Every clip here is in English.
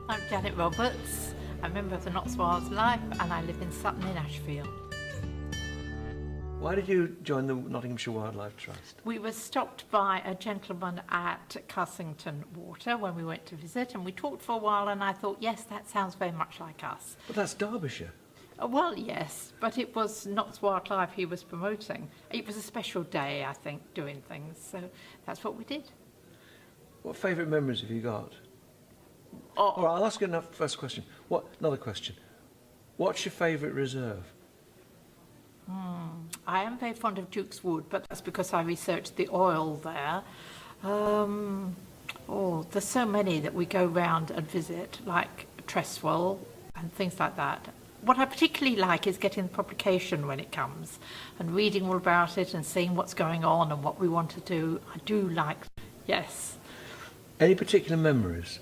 I'm Janet Roberts. I'm a member of the Notts Wildlife and I live in Sutton in Ashfield. Why did you join the Nottinghamshire Wildlife Trust? We were stopped by a gentleman at Carsington Water when we went to visit, and we talked for a while and I thought, yes, that sounds very much like us. But that's Derbyshire. Well, yes, but it was Notts Wildlife he was promoting. It was a special day, I think, doing things, so that's what we did. What favourite memories have you got? Oh, All right, I'll ask you another first question. Another question. What's your favourite reserve? I am very fond of Duke's Wood, but that's because I researched the oil there. There's so many that we go round and visit, like Treswell and things like that. What I particularly like is getting the publication when it comes and reading all about it and seeing what's going on and what we want to do. I do like, yes. Any particular memories?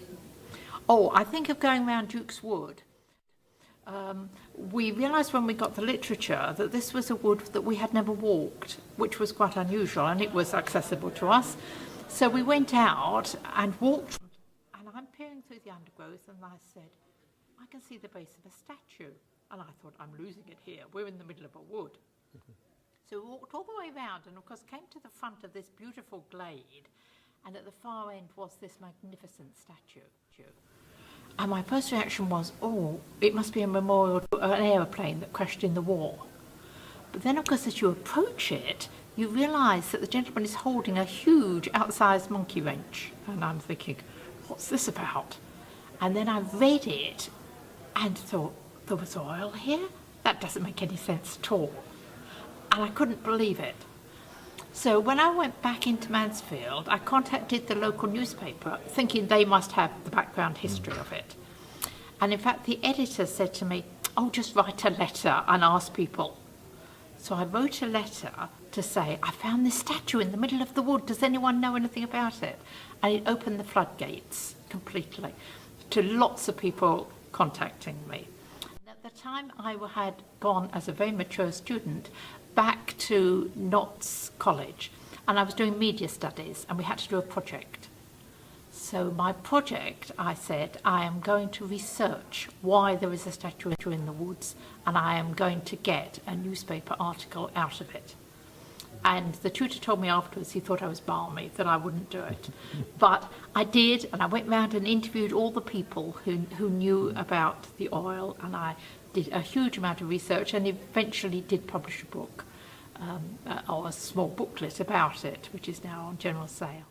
Oh, I think of going around Duke's Wood. We realised when we got the literature that this was a wood that we had never walked, which was quite unusual, and it was accessible to us. So we went out and walked, and I'm peering through the undergrowth, and I said, I can see the base of a statue. And I thought, I'm losing it here. We're in the middle of a wood. So we walked all the way around and, of course, came to the front of this beautiful glade, and at the far end was this magnificent statue. And my first reaction was, oh, it must be a memorial to an aeroplane that crashed in the war. But then, of course, as you approach it, you realise that the gentleman is holding a huge outsized monkey wrench. And I'm thinking, what's this about? And then I read it and thought, there was oil here? That doesn't make any sense at all. And I couldn't believe it. So when I went back into Mansfield, I contacted the local newspaper, thinking they must have the background history of it. And in fact, the editor said to me, oh, just write a letter and ask people. So I wrote a letter to say, I found this statue in the middle of the wood. Does anyone know anything about it? And it opened the floodgates completely to lots of people contacting me. And at the time, I had gone as a very mature student back to Notts College, and I was doing media studies, and we had to do a project. So my project, I said, I am going to research why there is a statue in the woods, and I am going to get a newspaper article out of it. And the tutor told me afterwards he thought I was balmy, that I wouldn't do it. But I did, and I went round and interviewed all the people who knew about the oil, and I did a huge amount of research and eventually did publish a book, or a small booklet about it, which is now on general sale.